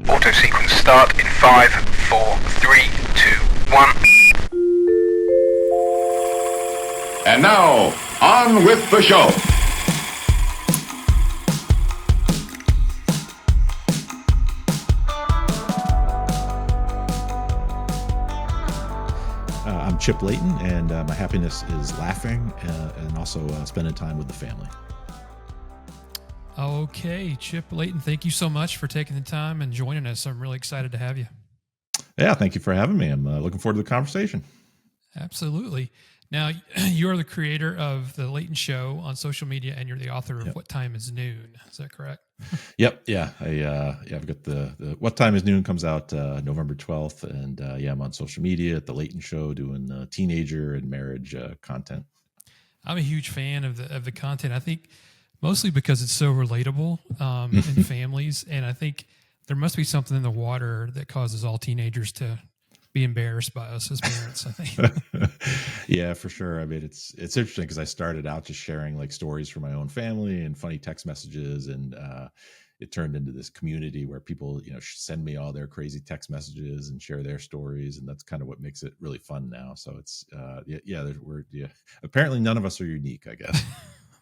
Auto sequence start in 5, 4, 3, 2, 1. And now, on with the show. I'm Chip Leighton, and my happiness is laughing and also spending time with the family. Okay, Chip Leighton, thank you so much for taking the time and joining us. I'm really excited to have you. Yeah, thank you for having me. I'm looking forward to the conversation. Absolutely. Now, you're the creator of The Leighton Show on social media, and you're the author of What Time is Noon. Is that correct? Yep. Yeah. I've got the What Time is Noon comes out November 12th. And I'm on social media at The Leighton Show doing teenager and marriage content. I'm a huge fan of the content. I think mostly because it's so relatable in families. And I think there must be something in the water that causes all teenagers to be embarrassed by us as parents, I think. Yeah, for sure. I mean, it's interesting because I started out just sharing like stories from my own family and funny text messages, and it turned into this community where people, send me all their crazy text messages and share their stories, and that's kind of what makes it really fun now. So it's apparently none of us are unique, I guess.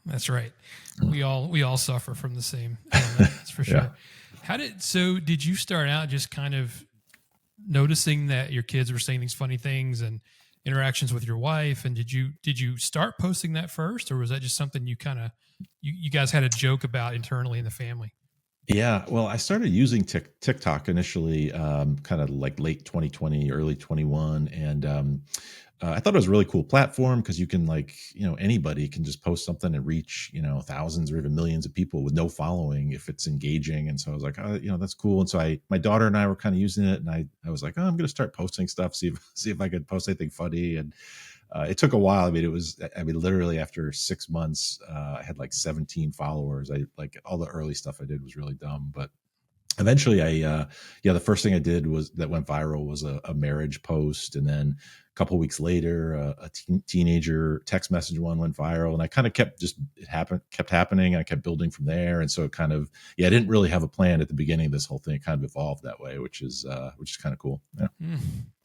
That's right. We all suffer from the same element, that's for sure. Yeah. Did you start out just kind of noticing that your kids were saying these funny things and interactions with your wife, and did you start posting that first, or was that just something you guys had a joke about internally in the family? Yeah, well, I started using TikTok initially, kind of like late 2020, early 21, and I thought it was a really cool platform because you can anybody can just post something and reach thousands or even millions of people with no following if it's engaging. And so I was like, that's cool. And so my daughter and I were kind of using it, and I was like, I'm going to start posting stuff, see if I could post anything funny. And it took a while. I mean, literally after 6 months, I had like 17 followers. All the early stuff I did was really dumb, but eventually the first thing I did that went viral was a marriage post. And then a couple of weeks later, a teenager text message one went viral, and I kind of kept happening. I kept building from there. And so it kind of, I didn't really have a plan at the beginning. This whole thing kind of evolved that way, which is kind of cool. Yeah.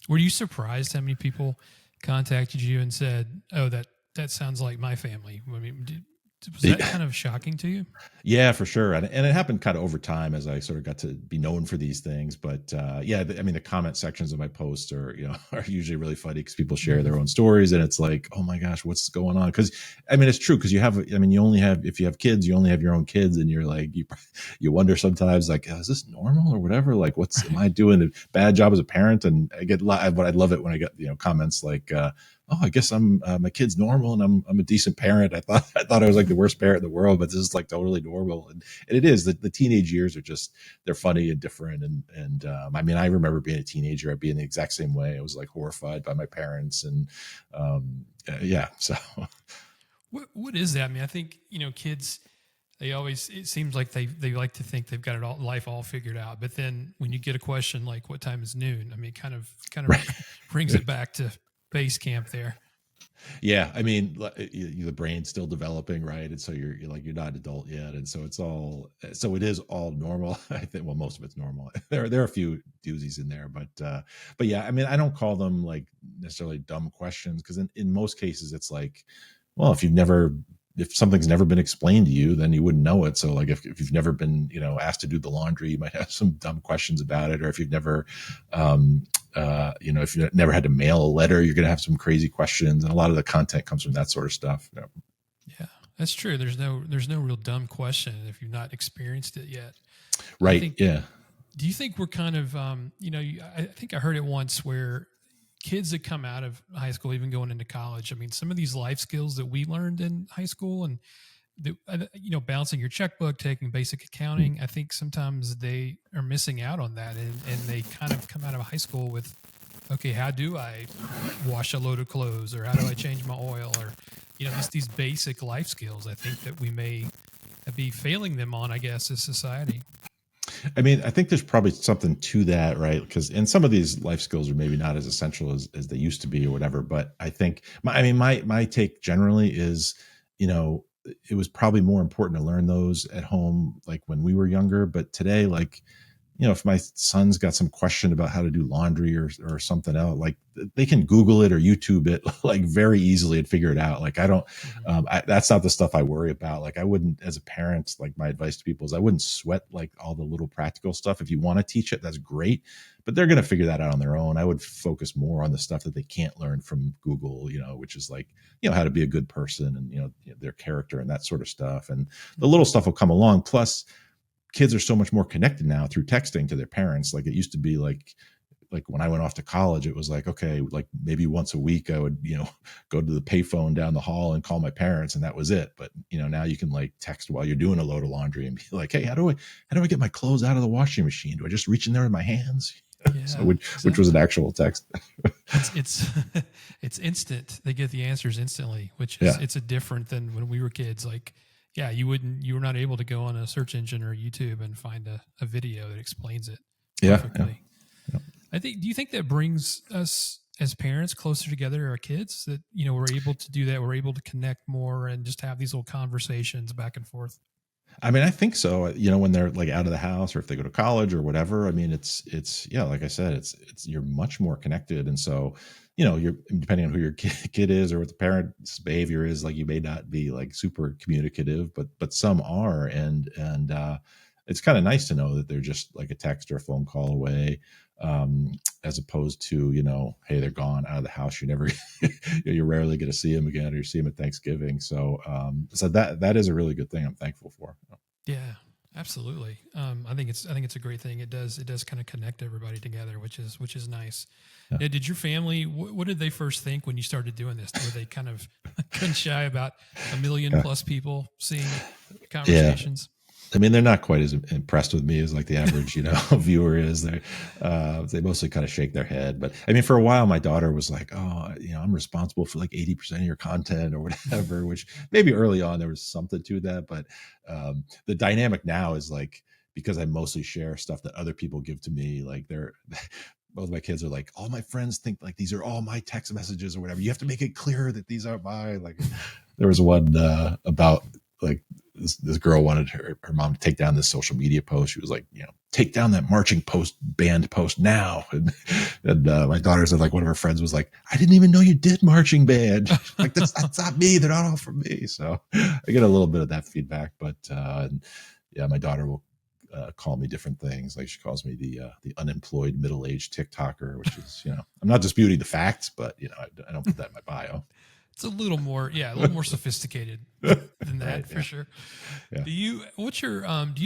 Were you surprised how many people contacted you and said, "Oh, that sounds like my family"? I mean, was that kind of shocking to you? Yeah, for sure. And it happened kind of over time as I sort of got to be known for these things. But the comment sections of my posts are usually really funny because people share their own stories, and it's like, oh my gosh, what's going on? Because it's true, because if you have kids, you only have your own kids, and you're like, you wonder sometimes, like, is this normal or whatever? Like, am I doing a bad job as a parent? And I love it when I get comments like, I guess my kid's normal and I'm a decent parent. I thought I was like the worst parent in the world, but this is like totally normal. And it is. The teenage years are they're funny and different. And I remember being a teenager, I'd be in the exact same way. I was like horrified by my parents, and so. What is that? I mean, I think, kids, it seems like they like to think they've got it all, life all figured out. But then when you get a question like, what time is noon? I mean, kind of right. brings it back to base camp there. Yeah, I mean, the brain's still developing, right? And so you're not an adult yet, and so it is all normal. I think, well, most of it's normal. There are a few doozies in there, but yeah, I don't call them like necessarily dumb questions, because in most cases it's like, well, if something's never been explained to you, then you wouldn't know it. So like if you've never been asked to do the laundry, you might have some dumb questions about it. Or if you've never if you've never had to mail a letter, you're going to have some crazy questions. And a lot of the content comes from that sort of stuff. Yeah, that's true. There's no real dumb question if you've not experienced it yet. Right. Yeah. Do you think we're kind of, I think I heard it once where kids that come out of high school, even going into college, I mean, some of these life skills that we learned in high school and, balancing your checkbook, taking basic accounting, I think sometimes they are missing out on that. And they kind of come out of high school with, okay, how do I wash a load of clothes, or how do I change my oil, or, just these basic life skills, I think that we may be failing them on, I guess, as society. I think there's probably something to that, right? And some of these life skills are maybe not as essential as they used to be or whatever. But I think my take generally is, it was probably more important to learn those at home, like when we were younger. But today, like, if my son's got some question about how to do laundry or something else, like they can Google it or YouTube it like very easily and figure it out. Like I don't, that's not the stuff I worry about. Like I wouldn't, as a parent, like my advice to people is I wouldn't sweat like all the little practical stuff. If you want to teach it, that's great, but they're going to figure that out on their own. I would focus more on the stuff that they can't learn from Google, which is like, how to be a good person and, their character and that sort of stuff. And the little stuff will come along. Plus, kids are so much more connected now through texting to their parents. Like it used to be like when I went off to college, it was like, okay, like maybe once a week I would, go to the payphone down the hall and call my parents and that was it. But, now you can like text while you're doing a load of laundry and be like, hey, how do I get my clothes out of the washing machine? Do I just reach in there with my hands? Yeah, so, which was an actual text. it's it's instant. They get the answers instantly, which is it's a different than when we were kids. Like, yeah, you were not able to go on a search engine or YouTube and find a video that explains it perfectly. Yeah. Do you think that brings us as parents closer together, our kids, that, we're able to do that? We're able to connect more and just have these little conversations back and forth. I mean, I think so. When they're like out of the house or if they go to college or whatever, I mean, it's like I said, it's you're much more connected. And so, you're depending on who your kid is or what the parent's behavior is, like you may not be like super communicative, but some are. And it's kind of nice to know that they're just like a text or a phone call away, as opposed to, hey, they're gone out of the house. You're rarely going to see them again, or you see them at Thanksgiving. So that is a really good thing. I'm thankful for. Yeah, absolutely. I think it's a great thing. It does kind of connect everybody together, which is nice. Yeah. Now, did your family, what did they first think when you started doing this? Were they kind of gun shy about 1 million plus people seeing conversations? Yeah. I mean, they're not quite as impressed with me as like the average, viewer is. They mostly kind of shake their head. But I mean, for a while, my daughter was like, "Oh, I'm responsible for like 80% of your content or whatever." Which maybe early on there was something to that, but the dynamic now is like, because I mostly share stuff that other people give to me. Like both my kids are like, all my friends think like these are all my text messages or whatever. You have to make it clear that these are mine. Like there was one about like this girl wanted her mom to take down this social media post. She was like, take down that marching band post now. And my daughter said like one of her friends was like, I didn't even know you did marching band. Like that's not me. They're not all from me. So I get a little bit of that feedback, but my daughter will call me different things. Like she calls me the unemployed middle-aged TikToker, which is, I'm not disputing the facts, but I don't put that in my bio. It's a little more sophisticated than that, right, for sure. Yeah. Do you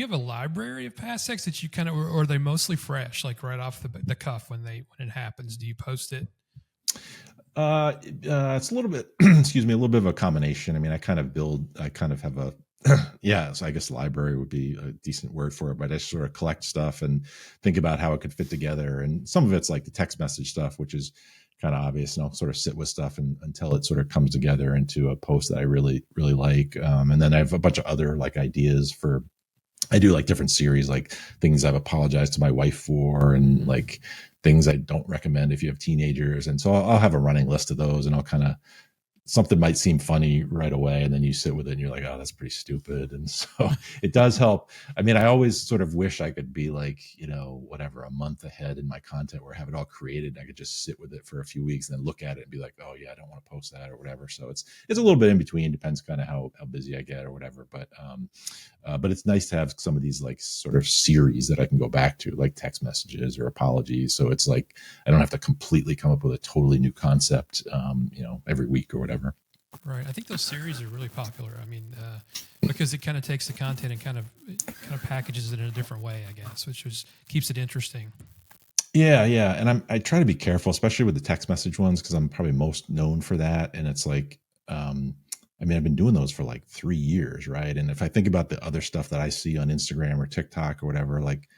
have a library of past texts that you kind of, or are they mostly fresh, like right off the cuff when it happens? Do you post it? It's a little bit, excuse me, a little bit of a combination. I mean, I kind of have a, so I guess library would be a decent word for it, but I sort of collect stuff and think about how it could fit together. And some of it's like the text message stuff, which is kind of obvious, and I'll sort of sit with stuff until it sort of comes together into a post that I really, really like. And then I have a bunch of other like ideas I do like different series, like things I've apologized to my wife for, and like things I don't recommend if you have teenagers. And so I'll have a running list of those, and I'll kind of, something might seem funny right away, and then you sit with it and you're like, oh, that's pretty stupid. And so it does help. I mean, I always sort of wish I could be like, whatever, a month ahead in my content where I have it all created. I could just sit with it for a few weeks and then look at it and be like, oh yeah, I don't want to post that or whatever. So it's a little bit in between, depends kind of how busy I get or whatever. But it's nice to have some of these like sort of series that I can go back to, like text messages or apologies. So it's like, I don't have to completely come up with a totally new concept, every week or whatever. Right. I think those series are really popular. I mean, because it kind of takes the content and kind of packages it in a different way, I guess, which keeps it interesting. Yeah. And I try to be careful, especially with the text message ones, because I'm probably most known for that. And it's like, I've been doing those for like 3 years, right? And if I think about the other stuff that I see on Instagram or TikTok or whatever, like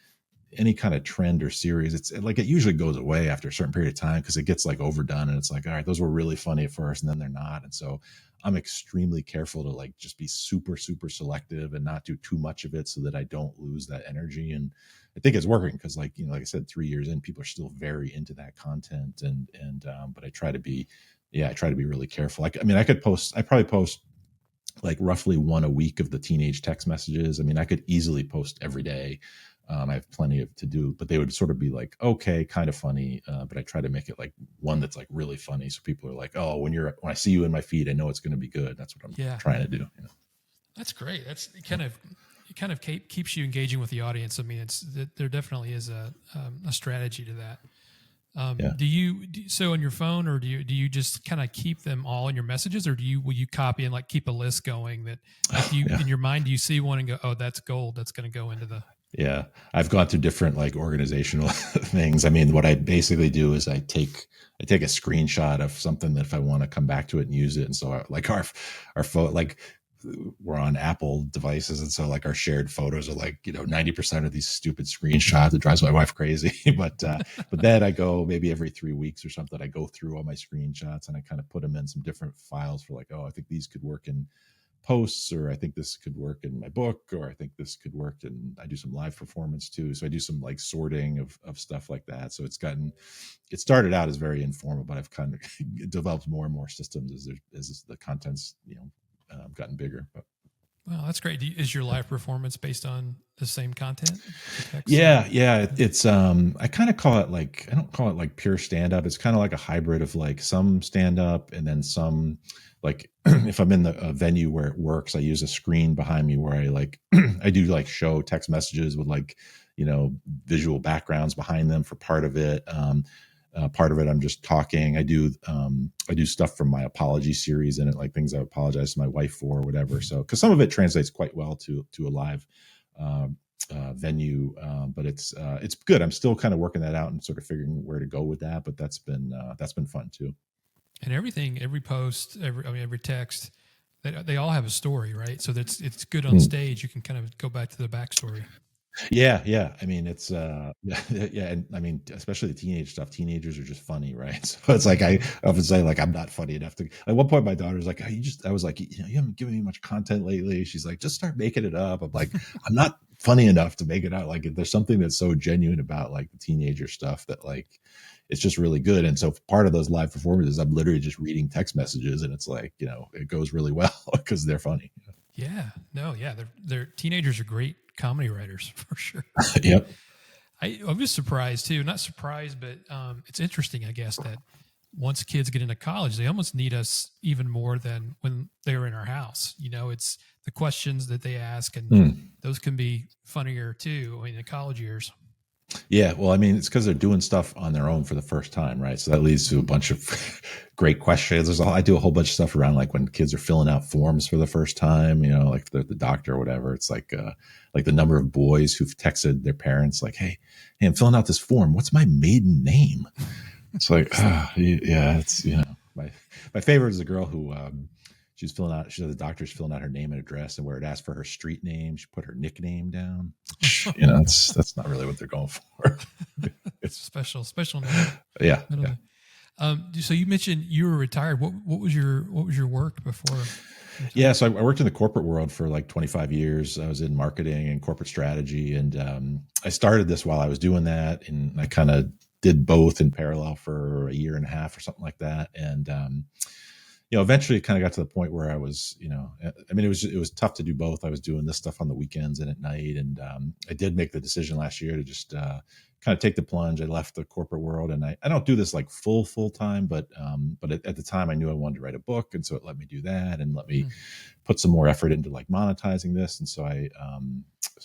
any kind of trend or series, it's like it usually goes away after a certain period of time because it gets like overdone, and it's like, all right, those were really funny at first and then they're not. And so I'm extremely careful to like just be super, super selective and not do too much of it so that I don't lose that energy. And I think it's working because like I said, 3 years in, people are still very into that content. And but I try to be really careful. I probably post like roughly one a week of the teenage text messages. I mean, I could easily post every day. I have plenty to do, but they would sort of be like, okay, kind of funny. But I try to make it like one that's like really funny. So people are like, oh, when I see you in my feed, I know it's going to be good. That's what I'm trying to do. You know? That's great. It kind of keeps you engaging with the audience. I mean, there definitely is a strategy to that. So on your phone, or do you just kind of keep them all in your messages, or will you copy and like keep a list going that if you in your mind, do you see one and go, oh, that's gold, that's going to go into the. Yeah, I've gone through different like organizational things. I mean, what I basically do is I take a screenshot of something that if I want to come back to it and use it. And so like our photo, like we're on Apple devices. And so like our shared photos are like, 90% of these stupid screenshots. It drives my wife crazy. but then I go maybe every 3 weeks or something, I go through all my screenshots and I kind of put them in some different files for like, oh, I think these could work in posts, or I think this could work in my book, or I think this could work in, I do some live performance too. So I do some like sorting of stuff like that. So it started out as very informal, but I've kind of developed more and more systems as the content's, gotten bigger. But wow, that's great. Is your live performance based on the same content? Yeah. It's I kind of call it like, I don't call it like pure stand up. It's kind of like a hybrid of like some stand up and then some like if I'm in the venue where it works, I use a screen behind me where I like I do like show text messages with like visual backgrounds behind them for part of it. Part of it I'm just talking. I do stuff from my apology series in it, like things I apologize to my wife for or whatever. So because some of it translates quite well to a live venue, but it's good. I'm still kind of working that out and sort of figuring where to go with that. But that's been fun too. And every post, every text, they all have a story, right? So it's good on stage. You can kind of go back to the backstory. Yeah. I mean, it's yeah, and I mean, especially the teenage stuff. Teenagers are just funny, right? So it's like I often say, like, I'm not funny enough to. At one point, my daughter's like, oh, I was like, you haven't given me much content lately. She's like, just start making it up. I'm like, I'm not funny enough to make it out. Like, there's something that's so genuine about like the teenager stuff that like it's just really good. And so part of those live performances, I'm literally just reading text messages, and it's like it goes really well because they're funny. Yeah, they're teenagers are great comedy writers for sure. Yep. I was surprised too. Not surprised, but it's interesting, I guess, that once kids get into college, they almost need us even more than when they were in our house. It's the questions that they ask, and those can be funnier too. I mean, the college years. Yeah, well, I mean, it's because they're doing stuff on their own for the first time, right? So that leads to a bunch of great questions. I do a whole bunch of stuff around like when kids are filling out forms for the first time, like the doctor or whatever. It's like the number of boys who've texted their parents like, "Hey, I'm filling out this form. What's my maiden name?" It's like, yeah, it's my favorite is the girl who she's filling out. She said the doctor's filling out her name and address, and where it asked for her street name, she put her nickname down. That's not really what they're going for. It's special name. Yeah. So you mentioned you were retired. What was your work before? Yeah, so I worked in the corporate world for like 25 years. I was in marketing and corporate strategy, and I started this while I was doing that, and I kind of did both in parallel for a year and a half or something like that, and eventually it kind of got to the point where I was, I mean, it was tough to do both. I was doing this stuff on the weekends and at night. And I did make the decision last year to just kind of take the plunge. I left the corporate world, and I don't do this like full time, but at the time I knew I wanted to write a book. And so it let me do that and let me put some more effort into like monetizing this. And so I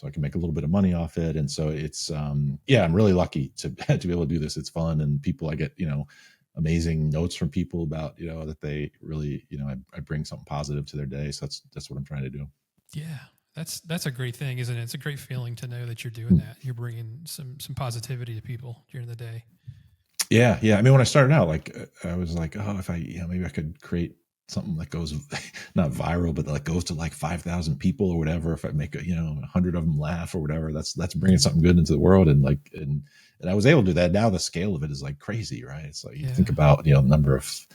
can make a little bit of money off it. And so it's, I'm really lucky to be able to do this. It's fun, and people, I get, amazing notes from people about that they really I bring something positive to their day. So that's what I'm trying to do. Yeah, that's a great thing, isn't it? It's a great feeling to know that you're doing that. You're bringing some positivity to people during the day. Yeah. I mean, when I started out, like I was like, oh, if I maybe I could create something that goes not viral, but like goes to like 5,000 people or whatever. If I make 100 of them laugh or whatever, that's bringing something good into the world. And like and I was able to do that. Now the scale of it is like crazy, right? It's like you think about the number of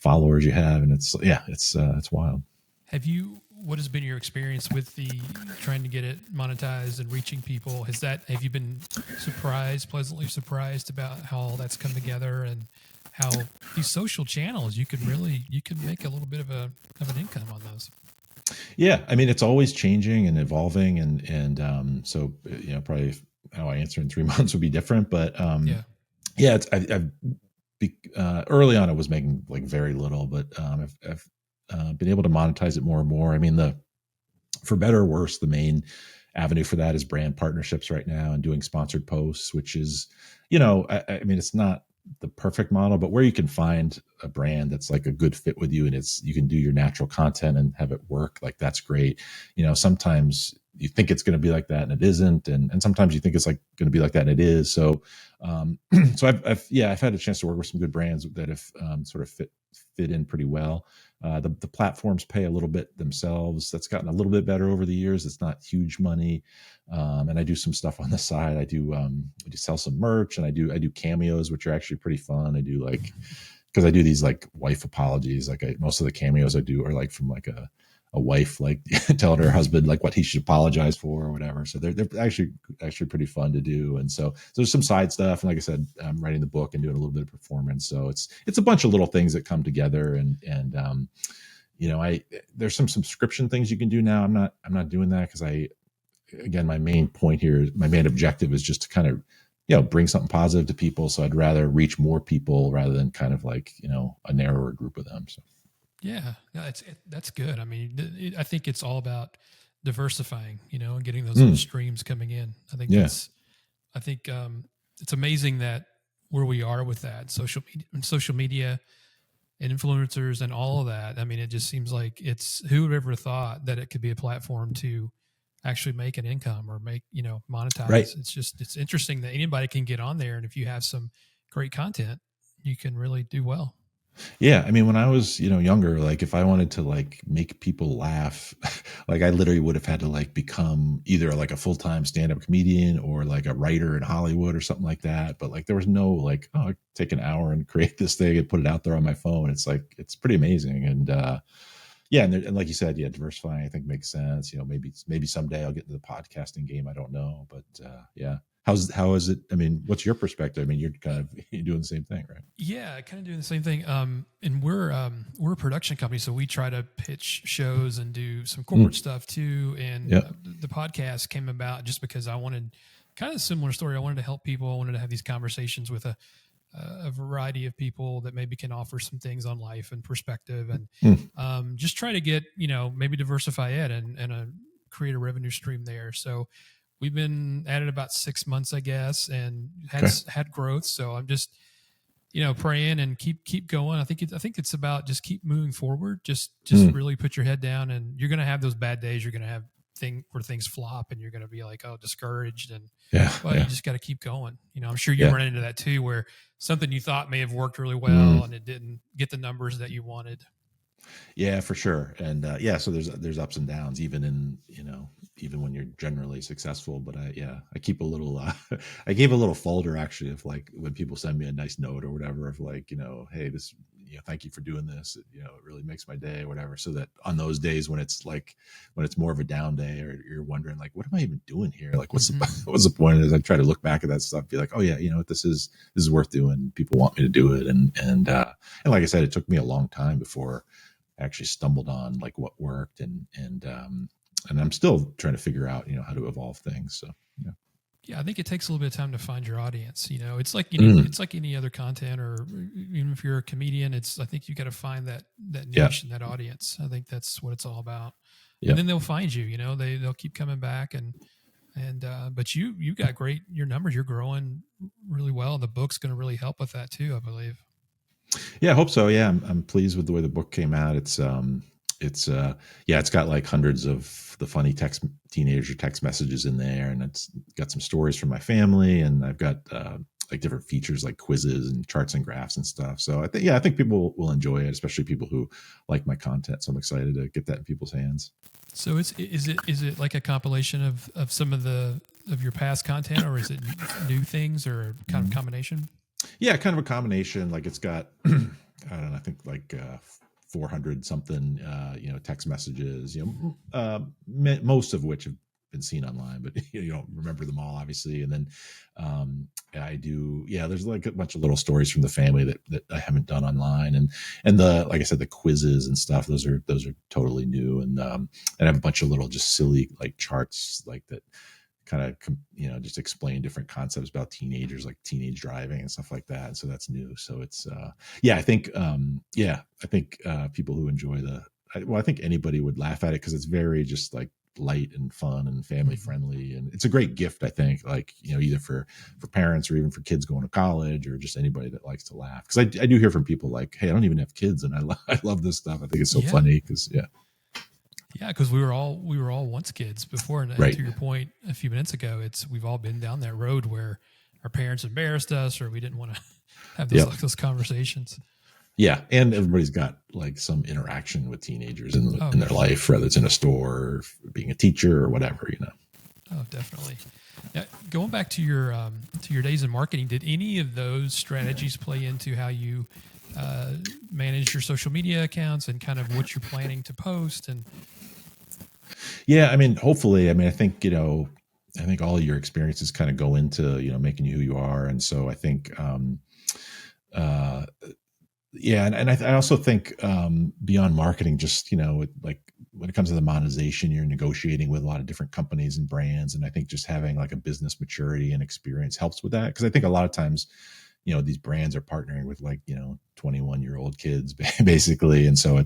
followers you have, and it's wild. What has been your experience with the trying to get it monetized and reaching people? Have you been pleasantly surprised about how all that's come together, and how these social channels you can make a little bit of an income on those? Yeah, I mean, it's always changing and evolving, so probably how I answer in 3 months would be different, but Yeah. yeah, early on I was making like very little, but I've been able to monetize it more and more. I mean, the for better or worse, the main avenue for that is brand partnerships right now and doing sponsored posts, which is, I mean, it's not the perfect model, but where you can find a brand that's like a good fit with you and you can do your natural content and have it work, like that's great. Sometimes you think it's going to be like that and it isn't. And sometimes you think it's like going to be like that and it is. So, so I've had a chance to work with some good brands that have sort of fit in pretty well. The platforms pay a little bit themselves. That's gotten a little bit better over the years. It's not huge money, and I do some stuff on the side. I do sell some merch, and I do cameos, which are actually pretty fun. I do like because I do these like wife apologies. Like most of the cameos I do are like from like a wife like telling her husband like what he should apologize for or whatever. So they're actually pretty fun to do. And so there's some side stuff. And like I said, I'm writing the book and doing a little bit of performance. So it's a bunch of little things that come together. And I there's some subscription things you can do now. I'm not doing that because again, my main point here, my main objective is just to kind of bring something positive to people. So I'd rather reach more people rather than kind of like a narrower group of them. So. Yeah, that's good. I mean, I think it's all about diversifying, and getting those little streams coming in. I think it's amazing that where we are with that social media and influencers and all of that. I mean, it just seems like who would ever thought that it could be a platform to actually make an income or monetize. Right. It's interesting that anybody can get on there. And if you have some great content, you can really do well. Yeah, I mean, when I was, younger, like if I wanted to like make people laugh, like I literally would have had to like become either like a full-time stand-up comedian or like a writer in Hollywood or something like that. But like there was no like, oh, I take an hour and create this thing and put it out there on my phone. It's like it's pretty amazing. And yeah, and like you said, yeah, diversifying I think makes sense. Maybe someday I'll get into the podcasting game. I don't know, but yeah. How is it? I mean, what's your perspective? I mean, you're doing the same thing, right? Yeah, kind of doing the same thing. And we're a production company, so we try to pitch shows and do some corporate stuff too. And the podcast came about just because I wanted kind of a similar story. I wanted to help people. I wanted to have these conversations with a variety of people that maybe can offer some things on life and perspective, and just try to get maybe diversify it and create a revenue stream there. So. We've been at it about 6 months, I guess, and had growth. So I'm just, praying and keep going. I think it's about just keep moving forward. Just really put your head down, and you're going to have those bad days. You're going to have where things flop, and you're going to be like, discouraged. And you just got to keep going. I'm sure you run into that too, where something you thought may have worked really well and it didn't get the numbers that you wanted. Yeah, for sure. And so there's ups and downs, even even when you're generally successful. But I keep a little, I gave a little folder actually of like when people send me a nice note or whatever of like, hey, this, thank you for doing this. It really makes my day or whatever. So that on those days when it's more of a down day or you're wondering like, what am I even doing here? Like, what's the point? Is I try to look back at that stuff, be like, oh yeah, this is worth doing. People want me to do it. And like I said, it took me a long time before I actually stumbled on like what worked and I'm still trying to figure out, how to evolve things. So, yeah, I think it takes a little bit of time to find your audience. It's like it's like any other content, or even if you're a comedian, I think you got to find that niche and that audience. I think that's what it's all about. Yeah. And then they'll find you. They'll keep coming back but you got your numbers. You're growing really well. The book's going to really help with that too, I believe. Yeah, I hope so. Yeah, I'm pleased with the way the book came out. It's got like hundreds of the funny teenager text messages in there, and it's got some stories from my family, and I've got like different features like quizzes and charts and graphs and stuff. So I think people will enjoy it, especially people who like my content. So I'm excited to get that in people's hands. So is it like a compilation of some of your past content, or is it new things, or kind of combination? Yeah, kind of a combination. Like it's got, I don't know, I think like 400 something, text messages, most of which have been seen online, but you don't remember them all, obviously. And then I do, there's like a bunch of little stories from the family that I haven't done online, and like I said, the quizzes and stuff, those are totally new. And I have a bunch of little just silly like charts like that kind of just explain different concepts about teenagers, like teenage driving and stuff like that. So that's new. So it's I think people who enjoy I think anybody would laugh at it because it's very just like light and fun and family friendly, and it's a great gift, I think, like either for parents or even for kids going to college or just anybody that likes to laugh. Because I do hear from people like, hey, I don't even have kids and I love this stuff. I think it's so funny because because we were all once kids before, and right. To your point a few minutes ago, we've all been down that road where our parents embarrassed us or we didn't want to have those conversations. Yeah, and everybody's got like some interaction with teenagers in their life, whether it's in a store or being a teacher or whatever, Oh, definitely. Now, going back to your days in marketing, did any of those strategies play into how you manage your social media accounts and kind of what you're planning to post? And yeah, I mean, hopefully, I think I think all of your experiences kind of go into making you who you are, and so I think. And I also think beyond marketing, just like when it comes to the monetization, you're negotiating with a lot of different companies and brands, and I think just having like a business maturity and experience helps with that. Because I think a lot of times, these brands are partnering with like 21-year-old kids basically, and so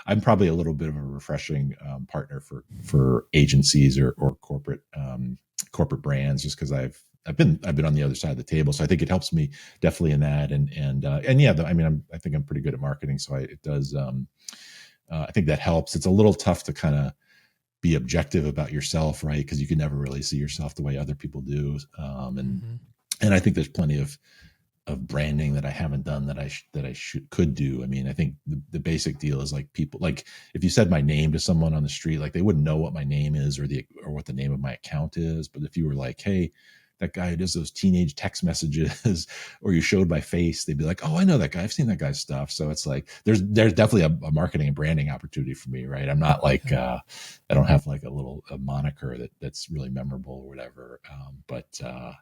I'm probably a little bit of a refreshing partner for agencies or corporate brands, just because I've been on the other side of the table, so I think it helps me definitely in that. I think I'm pretty good at marketing, so it does. I think that helps. It's a little tough to kind of be objective about yourself, right? Because you can never really see yourself the way other people do. And I think there's plenty of branding that I haven't done that I could do. I mean, I think the basic deal is like people, like if you said my name to someone on the street, like they wouldn't know what my name is or what the name of my account is. But if you were like, hey, that guy who does those teenage text messages, or you showed my face, they'd be like, oh, I know that guy. I've seen that guy's stuff. So it's like, there's definitely a marketing and branding opportunity for me, right? I'm not like, I don't have like a moniker that's really memorable or whatever.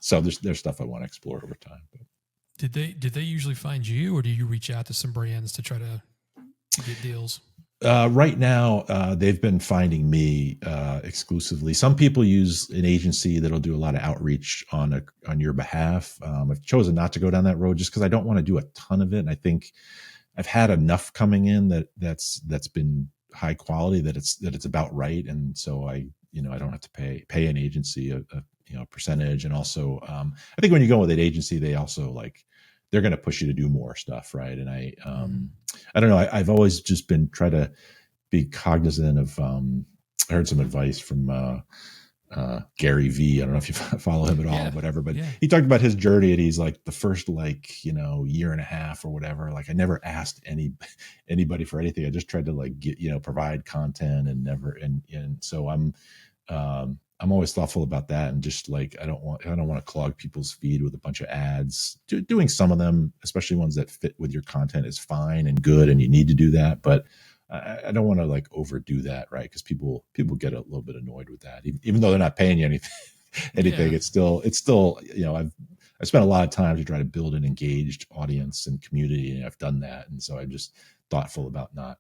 So there's stuff I want to explore over time. But. Did they usually find you, or do you reach out to some brands to try to get deals? Right now, they've been finding me exclusively. Some people use an agency that'll do a lot of outreach on your behalf. I've chosen not to go down that road just because I don't want to do a ton of it. And I think I've had enough coming in that's been high quality that it's about right. And so I don't have to pay an agency a percentage. And also, I think when you go with an agency, they also they're going to push you to do more stuff, right? And I don't know. I've always just been trying to be cognizant of. I heard some advice from Gary V. I don't know if you follow him at all, or whatever, but he talked about his journey, and he's like the first year and a half or whatever. Like I never asked anybody for anything. I just tried to get provide content and never and so I'm always thoughtful about that, and just I don't want to clog people's feed with a bunch of ads. Doing some of them, especially ones that fit with your content, is fine and good, and you need to do that. But I don't want to overdo that, right? Because people get a little bit annoyed with that, even though they're not paying you anything. It's still I spent a lot of time to try to build an engaged audience and community, and I've done that, and so I'm just thoughtful about not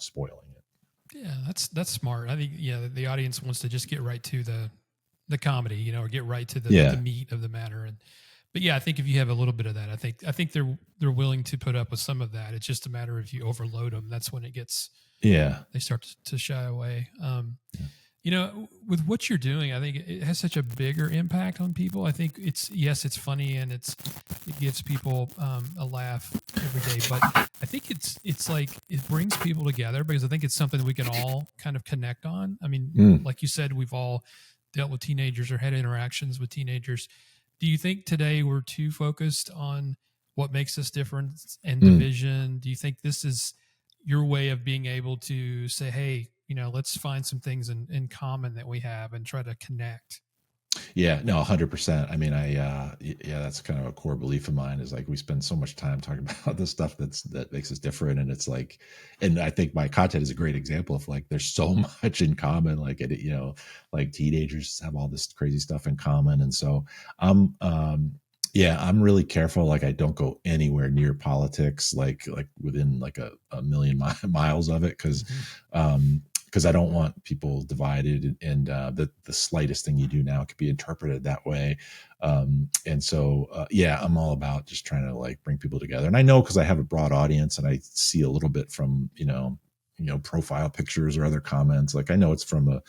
spoiling it. Yeah, that's smart. I think the audience wants to just get right to the comedy, or get right to the meat of the matter. But I think if you have a little bit of that, I think they're willing to put up with some of that. It's just a matter of if you overload them, that's when it gets they start to shy away. With what you're doing, I think it has such a bigger impact on people. I think it's funny and it gives people a laugh every day, but I think it's like it brings people together because I think it's something that we can all kind of connect on. I mean, like you said, we've all dealt with teenagers or had interactions with teenagers. Do you think today we're too focused on what makes us different and division? Do you think this is your way of being able to say, hey, let's find some things in common that we have and try to connect? Yeah, no, 100%. I mean, yeah, that's kind of a core belief of mine is like we spend so much time talking about the stuff that makes us different. And it's like, and I think my content is a great example of like, there's so much in common. Like, like teenagers have all this crazy stuff in common. And so yeah, I'm really careful. Like I don't go anywhere near politics, like within like a million miles of it. Because I don't want people divided, and the slightest thing you do now could be interpreted that way. And so, yeah, I'm all about just trying to like bring people together. And I know because I have a broad audience, and I see a little bit from profile pictures or other comments. Like I know it's from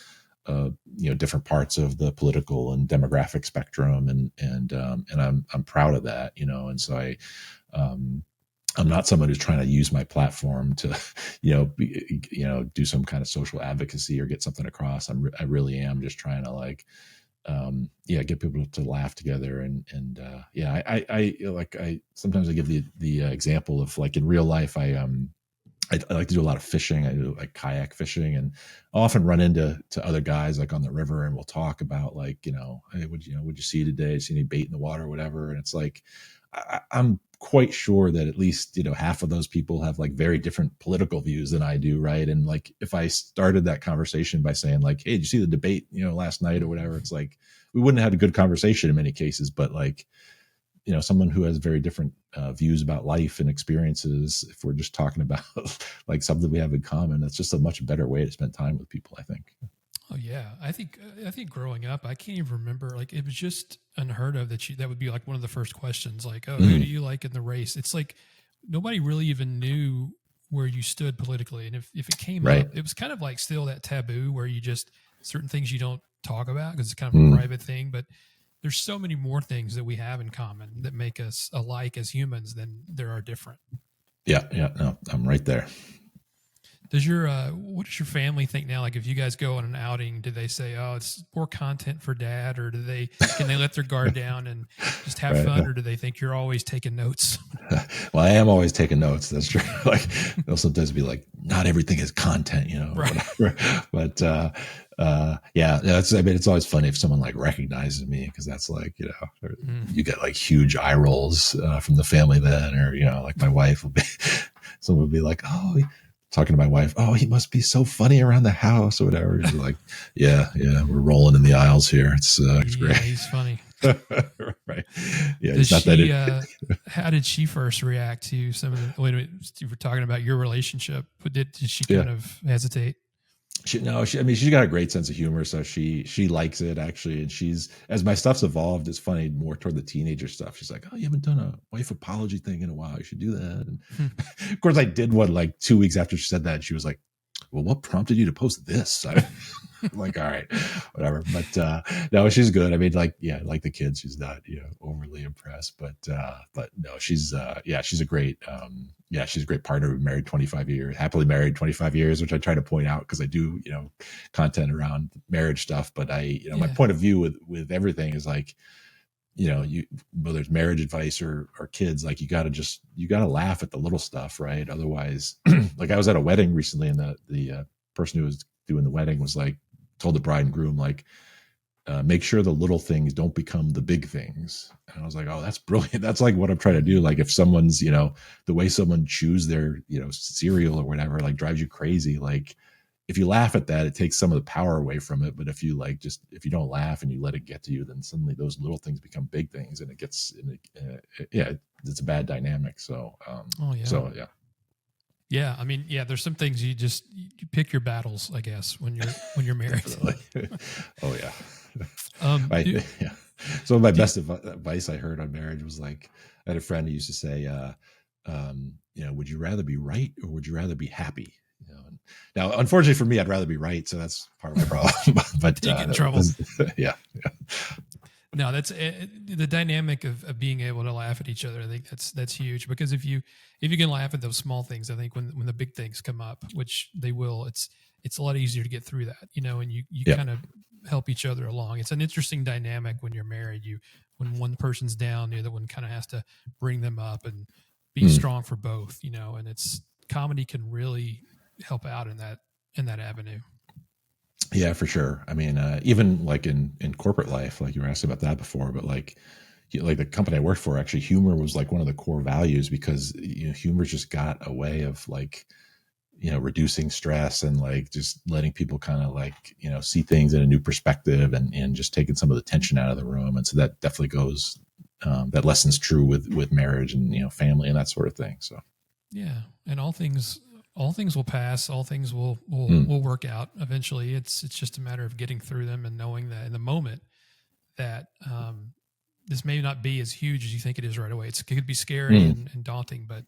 different parts of the political and demographic spectrum, and I'm proud of that, and so I'm not someone who's trying to use my platform to, do some kind of social advocacy or get something across. I really am just trying to like, get people to laugh together. And yeah, I sometimes I give the example of like in real life, I like to do a lot of fishing. I do like kayak fishing, and I often run into other guys like on the river, and we'll talk about like, hey, would you see today? See any bait in the water or whatever? And it's like, I'm quite sure that at least, half of those people have like very different political views than I do. Right. And like, if I started that conversation by saying like, hey, did you see the debate, last night or whatever? It's like, we wouldn't have had a good conversation in many cases, but like, someone who has very different views about life and experiences, if we're just talking about like something we have in common, that's just a much better way to spend time with people, I think. Oh yeah, I think growing up, I can't even remember. Like it was just unheard of that would be like one of the first questions. Like, oh, who do you like in the race? It's like nobody really even knew where you stood politically, and if it came Right. up, it was kind of like still that taboo where you just certain things you don't talk about because it's kind of a private thing. But there's so many more things that we have in common that make us alike as humans than there are different. Yeah, no, I'm right there. Does what does your family think now? Like if you guys go on an outing, do they say, "Oh, it's more content for dad," or can they let their guard down and just have fun, or do they think you're always taking notes? Well, I am always taking notes. That's true. Like they'll sometimes be like, not everything is content, Right. whatever. But yeah, it's always funny if someone like recognizes me, because that's like, you get like huge eye rolls from the family then, or like my wife will be, someone will be like, oh, talking to my wife, oh, he must be so funny around the house or whatever. She's like, yeah, we're rolling in the aisles here. It's great. Yeah, he's funny. Right. Yeah. Does she, how did she first react to some of the, wait a minute, you were talking about your relationship, but did she kind of hesitate? She's got a great sense of humor, so she likes it actually. And as my stuff's evolved, it's funny, more toward the teenager stuff. She's like, oh, you haven't done a wife apology thing in a while. You should do that. And of course I did one like 2 weeks after she said that. And she was like, well, what prompted you to post this? I'm like, all right, whatever. But no, she's good. I mean, like the kids, she's not, overly impressed, but no, she's she's a great, she's a great partner. We've married 25 years, happily married 25 years, which I try to point out because I do, content around marriage stuff. But my point of view with everything is like, whether it's marriage advice or kids, like you gotta laugh at the little stuff, right? Otherwise, like I was at a wedding recently, and the person who was doing the wedding was like, told the bride and groom, like, make sure the little things don't become the big things. And I was like, oh, that's brilliant. That's like what I'm trying to do. Like if someone's, the way someone chews their, cereal or whatever, like drives you crazy. Like if you laugh at that, it takes some of the power away from it. But if you if you don't laugh and you let it get to you, then suddenly those little things become big things, and it gets, it's a bad dynamic. So, Yeah, I mean, there's some things you pick your battles, I guess, when you're married. Oh yeah. So my best advice I heard on marriage was like, I had a friend who used to say, would you rather be right or would you rather be happy? Now, unfortunately for me, I'd rather be right, so that's part of my problem. But you get in trouble. Yeah. No, that's the dynamic of being able to laugh at each other. I think that's huge, because if you can laugh at those small things, I think when the big things come up, which they will, it's a lot easier to get through that, and you kind of help each other along. It's an interesting dynamic when you're married. When one person's down, the other one kind of has to bring them up and be strong for both, and comedy can really help out in that avenue. Yeah, for sure. I mean, even like in corporate life, like you were asking about that before, but like the company I worked for, actually, humor was like one of the core values because humor just got a way of like reducing stress and like just letting people kind of like see things in a new perspective and just taking some of the tension out of the room. And so that definitely goes that lesson's true with marriage and family and that sort of thing. So Yeah, and all things will pass. All things mm, will work out eventually. It's just a matter of getting through them and knowing that in the moment that this may not be as huge as you think it is right away. It could be scary mm. and daunting, but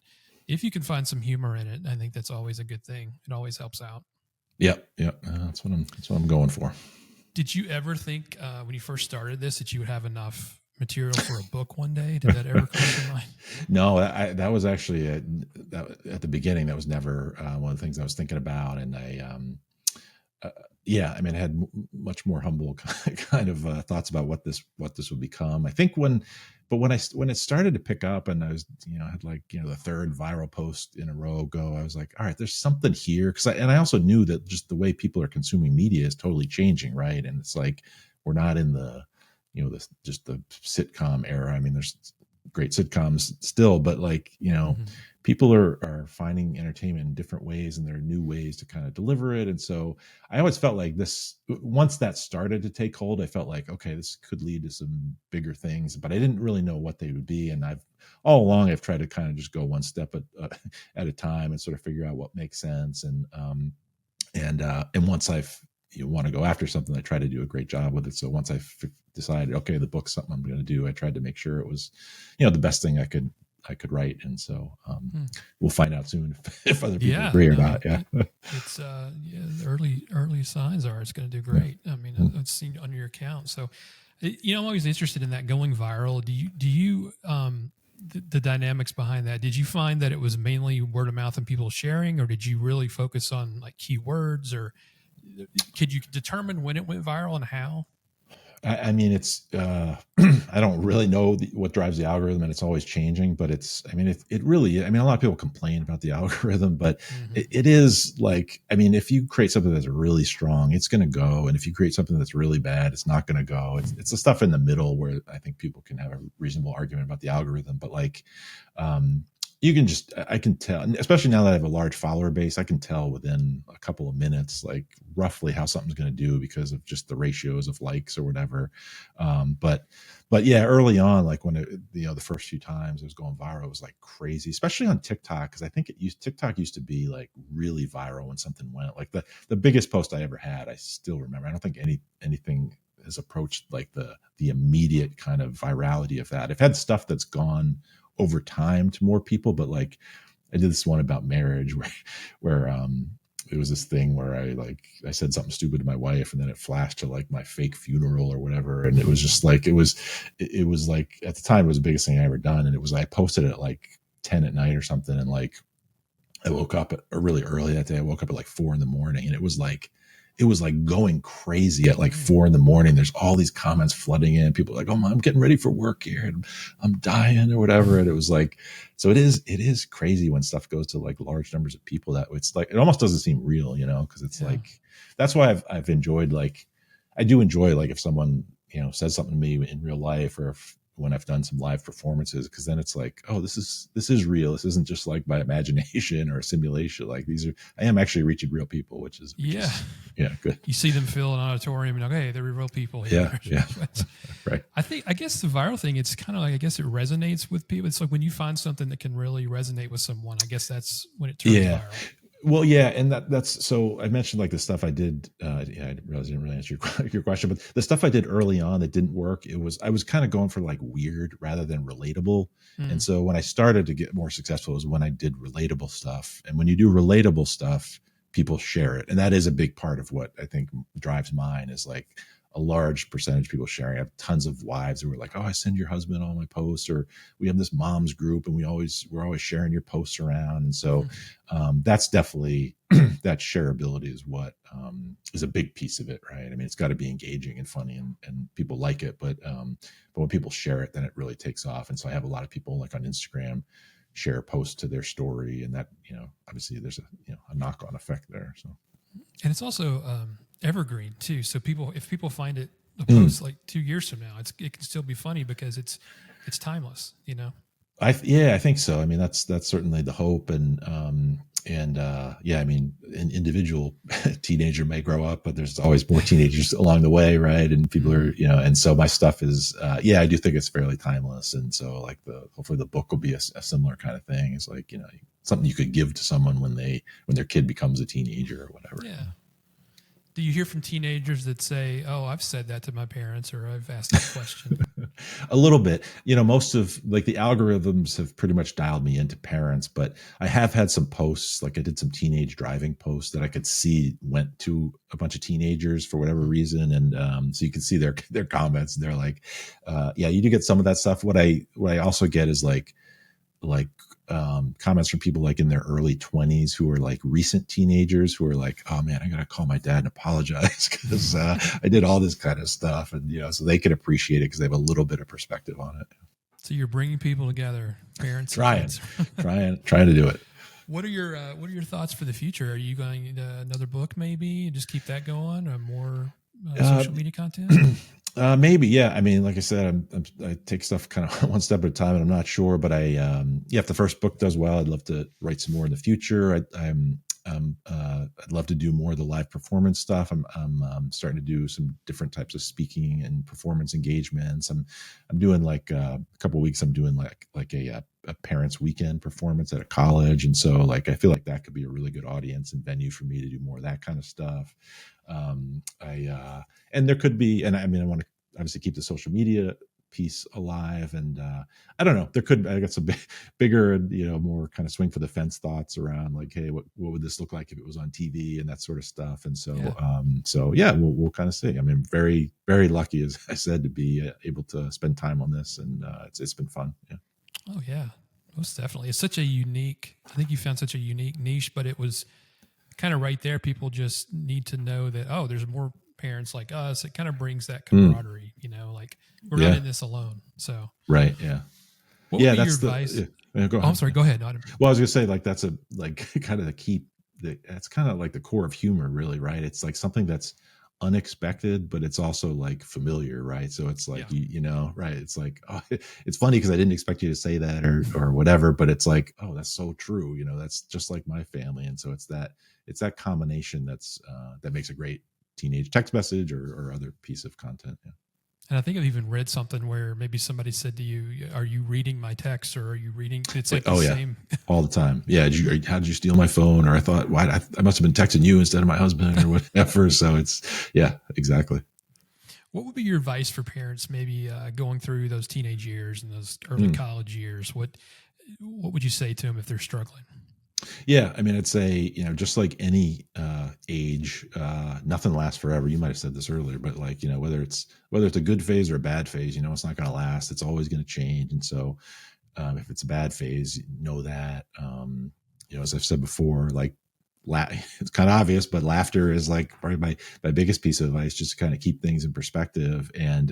if you can find some humor in it, I think that's always a good thing. It always helps out. Yep. That's what I'm going for. Did you ever think when you first started this that you would have enough material for a book one day? Did that ever cross your mind? No, that was actually at the beginning. That was never one of the things I was thinking about, and uh, yeah, I mean, I had much more humble kind of thoughts about what this would become. I think when it started to pick up, and I was had like the third viral post in a row go, I was like, all right, there's something here because I also knew that just the way people are consuming media is totally changing, right? And it's like we're not in the this just the sitcom era. I mean, there's great sitcoms still, but like Mm-hmm. people are finding entertainment in different ways, and there are new ways to kind of deliver it. And so I always felt like this, once that started to take hold, I felt like, okay, this could lead to some bigger things, but I didn't really know what they would be. And all along I've tried to kind of just go one step at a time and sort of figure out what makes sense. And once I've want to go after something, I try to do a great job with it. So once decided, okay, the book's something I'm going to do, I tried to make sure it was, the best thing I could write. And so we'll find out soon if other people Yeah, agree or no, not. Yeah. it's yeah, the early signs are it's going to do Yeah. great. I mean, it's seen on your account. So, I'm always interested in that going viral. Do you the dynamics behind that? Did you find that it was mainly word of mouth and people sharing, or did you really focus on like keywords, or could you determine when it went viral and how? I mean, it's I don't really know what drives the algorithm, and it's always changing. But I mean, it really. I mean, a lot of people complain about the algorithm, but Mm-hmm. it is like, I mean, if you create something that's really strong, it's going to go, and if you create something that's really bad, it's not going to go. It's the stuff in the middle where I think people can have a reasonable argument about the algorithm, but like. Um, I can tell, and especially now that I have a large follower base, I can tell within a couple of minutes, like roughly how something's going to do because of just the ratios of likes or whatever. But yeah, early on, like when the first few times it was going viral, it was like crazy, especially on TikTok. Cause I think TikTok used to be like really viral when something went like the biggest post I ever had. I still remember. I don't think anything has approached like the immediate kind of virality of that. I've had stuff that's gone over time to more people, but like I did this one about marriage where it was this thing where I said something stupid to my wife, and then it flashed to like my fake funeral or whatever, and it was just like it was like at the time it was the biggest thing I ever done, and it was I posted it at like 10 at night or something, and like I woke up really early that day. I woke up at like 4 in the morning, and it was like going crazy at like Mm. 4 in the morning. There's all these comments flooding in. People are like, "Oh, I'm getting ready for work here, and I'm dying or whatever." And it was like, so it is crazy when stuff goes to like large numbers of people. That it's like it almost doesn't seem real, because it's Yeah. like that's why I've enjoyed like I do enjoy like if someone says something to me in real life or if when I've done some live performances, because then it's like, oh, this is real. This isn't just like my imagination or a simulation. Like I am actually reaching real people, which Yeah. is yeah, good. You see them fill an auditorium and okay, they're real people Yeah, here. yeah, right. I guess the viral thing, it's kind of like, I guess it resonates with people. It's like when you find something that can really resonate with someone, I guess that's when it turns Yeah. viral. Well, yeah, and that's so I mentioned like the stuff I did. Yeah, I realized I didn't really answer your question, but the stuff I did early on that didn't work, I was kind of going for like weird rather than relatable. And Mm. so when I started to get more successful was when I did relatable stuff. And when you do relatable stuff, people share it, and that is a big part of what I think drives mine is like a large percentage of people sharing. I have tons of wives who are like, "Oh, I send your husband all my posts," or we have this moms group, and we're always sharing your posts around. And so Mm. that's definitely that shareability is what is a big piece of it, right? I mean, it's got to be engaging and funny, and people like it, but when people share it, then it really takes off. And so I have a lot of people like on Instagram share posts to their story, and that obviously there's a knock on effect there. So And it's also evergreen too. So if people find it a post like 2 years from now, it can still be funny because it's timeless, you know? I think so. I mean, that's certainly the hope. Yeah, I mean, an individual teenager may grow up, but there's always more teenagers along the way. Right. And people are, and so my stuff is, I do think it's fairly timeless. And so like hopefully the book will be a similar kind of thing. It's like, something you could give to someone when their kid becomes a teenager or whatever. Yeah. Do you hear from teenagers that say, "Oh, I've said that to my parents," or "I've asked that question"? A little bit. Most of like the algorithms have pretty much dialed me into parents, but I have had some posts, like I did some teenage driving posts that I could see went to a bunch of teenagers for whatever reason, and so you can see their comments. They're like, you do get some of that stuff. What I also get is like comments from people like in their early 20s who are like recent teenagers who are like, oh man, I gotta call my dad and apologize because I did all this kind of stuff, and so they can appreciate it because they have a little bit of perspective on it. So you're bringing people together, parents, trying to do it. What are your thoughts for the future? Are you going to another book, maybe just keep that going, or more social media content? Maybe, yeah. I mean, like I said, I take stuff kind of one step at a time, and I'm not sure. But if the first book does well, I'd love to write some more in the future. I'd love to do more of the live performance stuff. I'm starting to do some different types of speaking and performance engagements. I'm doing like a couple of weeks. I'm doing like a parents' weekend performance at a college, and so like I feel like that could be a really good audience and venue for me to do more of that kind of stuff. And there could be, and I mean, I want to obviously keep the social media piece alive, and I don't know, I got some bigger, more kind of swing for the fence thoughts around like, hey, what would this look like if it was on TV and that sort of stuff. And so we'll kind of see. I mean, very, very lucky, as I said, to be able to spend time on this, and it's been fun. Yeah. Oh yeah, most definitely. It's I think you found such a unique niche, but it was kind of right there. People just need to know that, oh, there's more parents like us. It kind of brings that camaraderie, like we're not in this alone. So right, yeah. What would be your advice? Go ahead. I'm sorry, go ahead. Well, I was gonna say, like, that's kind of the key. That's kind of like the core of humor, really, right? It's like something that's unexpected, but it's also like familiar, right? So it's like right? It's like, oh, it's funny because I didn't expect you to say that or whatever, but it's like, oh, that's so true. That's just like my family, and so it's that combination that makes a great teenage text message or other piece of content. Yeah. And I think I've even read something where maybe somebody said to you, "Are you reading my text, or are you reading?" It's like the same all the time. Yeah, how did you steal my phone? Or I thought, I must have been texting you instead of my husband or whatever. So it's exactly. What would be your advice for parents, maybe going through those teenage years and those early college years? What would you say to them if they're struggling? Yeah, I mean, I'd say, just like any age, nothing lasts forever. You might have said this earlier, but like, whether it's a good phase or a bad phase, it's not going to last. It's always going to change. And so if it's a bad phase, know that, as I've said before, like it's kind of obvious, but laughter is like probably my biggest piece of advice, just to kind of keep things in perspective. And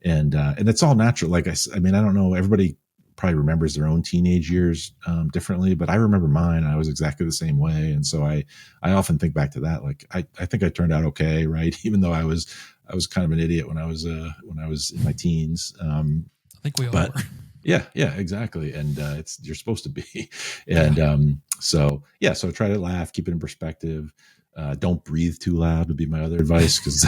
it's all natural. Like I mean, I don't know, everybody probably remembers their own teenage years differently, but I remember mine. I was exactly the same way. And so I often think back to that. Like, I think I turned out okay. Right. Even though I was kind of an idiot when I was in my teens. I think we all were. Yeah, exactly. And you're supposed to be. And so try to laugh, keep it in perspective. Don't breathe too loud would be my other advice, because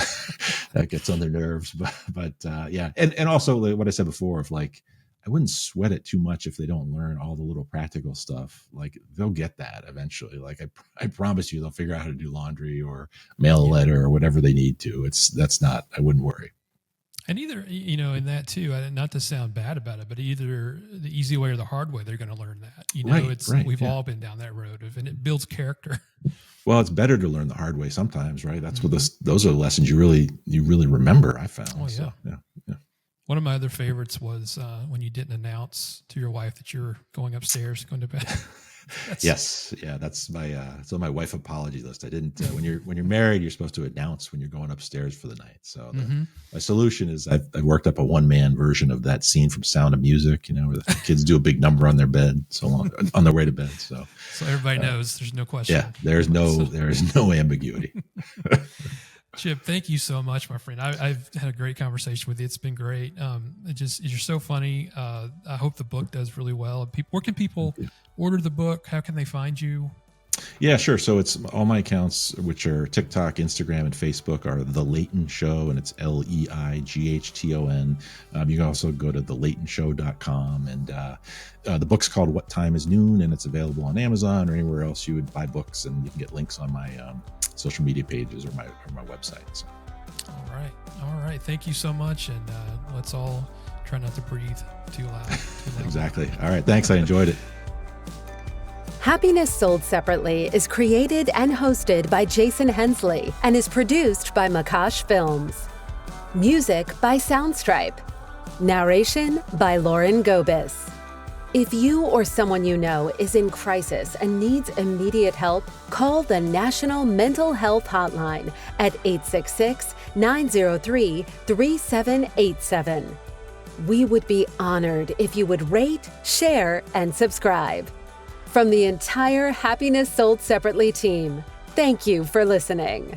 that gets on their nerves. But and also like what I said before, of like, I wouldn't sweat it too much if they don't learn all the little practical stuff. Like, they'll get that eventually. Like, I promise you, they'll figure out how to do laundry or mail a letter or whatever they need to. I wouldn't worry. And either, in that too, not to sound bad about it, but either the easy way or the hard way, they're going to learn that. We've all been down that road and it builds character. Well, it's better to learn the hard way sometimes, right? That's what those are the lessons you really remember, I found. Oh, yeah. So, yeah. One of my other favorites was when you didn't announce to your wife that you were going upstairs, going to bed. Yes, yeah, that's my it's on my wife apology list. I didn't when you're married, you're supposed to announce when you're going upstairs for the night. So my solution is I've worked up a one man version of that scene from Sound of Music, where the kids do a big number on their bed, on their way to bed. So everybody knows there's no question. Yeah, there is no ambiguity. Chip, thank you so much, my friend. I've had a great conversation with you. It's been great. You're so funny. I hope the book does really well. Where can people order the book? How can they find you? Yeah, sure. So it's all my accounts, which are TikTok, Instagram, and Facebook, are The Leighton Show, and it's LEIGHTON. You can also go to theleighton.show.com, and the book's called What Time Is Noon, and it's available on Amazon or anywhere else you would buy books, and you can get links on my social media pages or my website. So. All right. Thank you so much, and let's all try not to breathe too loud. Exactly. All right. Thanks. I enjoyed it. Happiness Sold Separately is created and hosted by Jason Hensley and is produced by Makash Films. Music by Soundstripe. Narration by Lauren Gobis. If you or someone you know is in crisis and needs immediate help, call the National Mental Health Hotline at 866-903-3787. We would be honored if you would rate, share, and subscribe. From the entire Happiness Sold Separately team, thank you for listening.